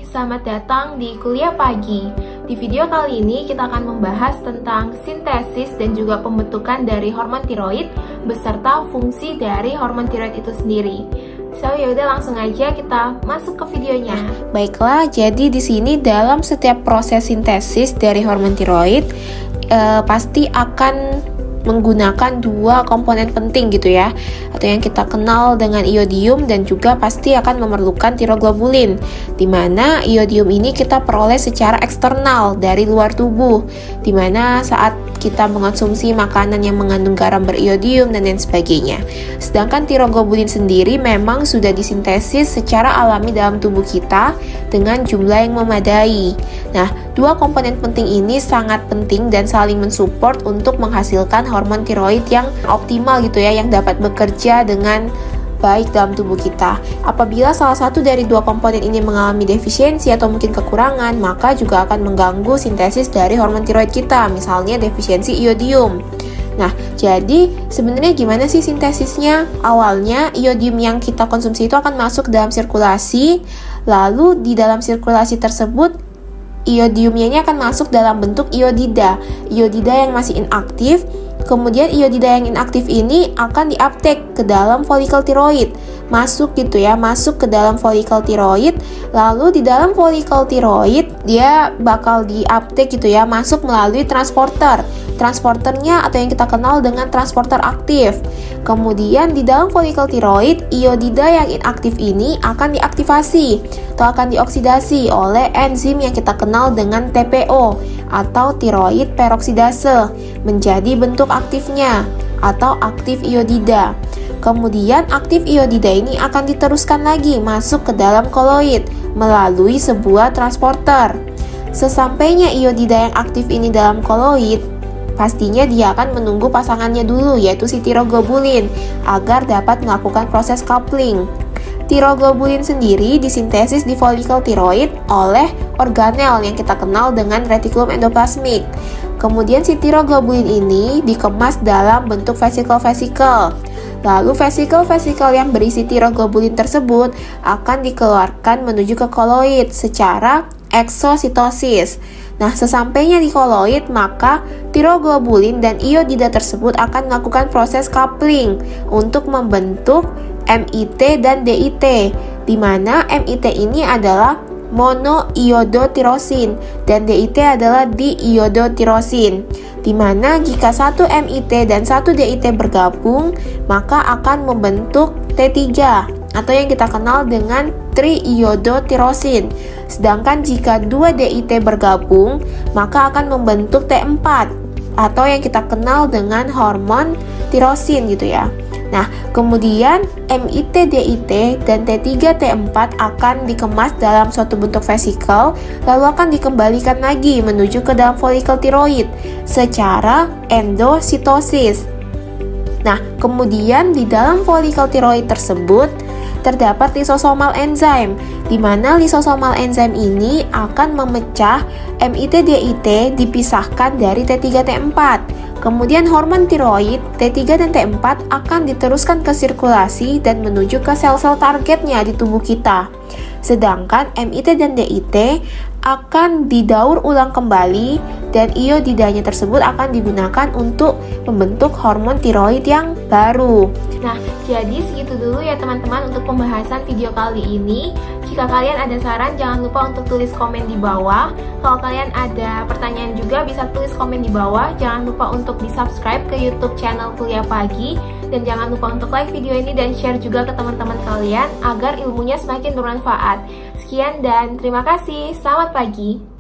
selamat datang di Kuliah Pagi. Di video kali ini kita akan membahas tentang sintesis dan juga pembentukan dari hormon tiroid beserta fungsi dari hormon tiroid itu sendiri. So yaudah langsung aja kita masuk ke videonya. Baiklah, jadi di sini dalam setiap proses sintesis dari hormon tiroid pasti akan menggunakan dua komponen penting gitu ya, atau yang kita kenal dengan iodium, dan juga pasti akan memerlukan tiroglobulin, dimana iodium ini kita peroleh secara eksternal dari luar tubuh, dimana saat kita mengonsumsi makanan yang mengandung garam beriodium dan lain sebagainya. Sedangkan tiroglobulin sendiri memang sudah disintesis secara alami dalam tubuh kita dengan jumlah yang memadai. Nah, dua komponen penting ini sangat penting dan saling mensupport untuk menghasilkan hormon tiroid yang optimal gitu ya, yang dapat bekerja dengan baik dalam tubuh kita. Apabila salah satu dari dua komponen ini mengalami defisiensi atau mungkin kekurangan, maka juga akan mengganggu sintesis dari hormon tiroid kita, misalnya defisiensi iodium. Nah, jadi sebenarnya gimana sih sintesisnya? Awalnya iodium yang kita konsumsi itu akan masuk dalam sirkulasi, lalu di dalam sirkulasi tersebut iodiumnya ini akan masuk dalam bentuk iodida yang masih inaktif. Kemudian iodida yang inaktif ini akan diuptake ke dalam folikel tiroid, masuk gitu ya, masuk ke dalam folikel tiroid. Lalu di dalam folikel tiroid dia bakal diuptake gitu ya, masuk melalui transporternya atau yang kita kenal dengan transporter aktif. Kemudian di dalam folikel tiroid, iodida yang inaktif ini akan diaktifasi atau akan dioksidasi oleh enzim yang kita kenal dengan TPO atau tiroid peroksidase menjadi bentuk aktifnya atau aktif iodida. Kemudian aktif iodida ini akan diteruskan lagi masuk ke dalam koloid melalui sebuah transporter. Sesampainya iodida yang aktif ini dalam koloid, pastinya dia akan menunggu pasangannya dulu, yaitu si tiroglobulin, agar dapat melakukan proses coupling. Tiroglobulin sendiri disintesis di folikel tiroid oleh organel yang kita kenal dengan retikulum endoplasmik. Kemudian si tiroglobulin ini dikemas dalam bentuk vesikel-vesikel. Lalu vesikel-vesikel yang berisi tiroglobulin tersebut akan dikeluarkan menuju ke koloid secara eksositosis. Nah, sesampainya di koloid, maka tiroglobulin dan iodida tersebut akan melakukan proses coupling untuk membentuk MIT dan DIT, di mana MIT ini adalah monoiodotirosin dan DIT adalah diiodotirosin, di mana jika satu MIT dan satu DIT bergabung, maka akan membentuk T3 atau yang kita kenal dengan triiodotirosin. Sedangkan jika dua DIT bergabung, maka akan membentuk T4 atau yang kita kenal dengan hormon tirosin gitu ya. Nah, kemudian MIT, DIT, dan T3, T4 akan dikemas dalam suatu bentuk vesikel, lalu akan dikembalikan lagi menuju ke dalam folikel tiroid secara endositosis. Nah, kemudian di dalam folikel tiroid tersebut terdapat lisosomal enzim, di mana lisosomal enzim ini akan memecah MIT, DIT dipisahkan dari T3, T4. Kemudian hormon tiroid T3 dan T4 akan diteruskan ke sirkulasi dan menuju ke sel-sel targetnya di tubuh kita. Sedangkan MIT dan DIT akan didaur ulang kembali dan iodidanya tersebut akan digunakan untuk membentuk hormon tiroid yang baru. Nah, jadi segitu dulu ya teman-teman untuk pembahasan video kali ini. Jika kalian ada saran, jangan lupa untuk tulis komen di bawah. Kalau kalian ada pertanyaan juga, bisa tulis komen di bawah. Jangan lupa untuk di-subscribe ke YouTube channel Kuliah Pagi. Dan jangan lupa untuk like video ini dan share juga ke teman-teman kalian agar ilmunya semakin bermanfaat. Sekian dan terima kasih. Selamat pagi.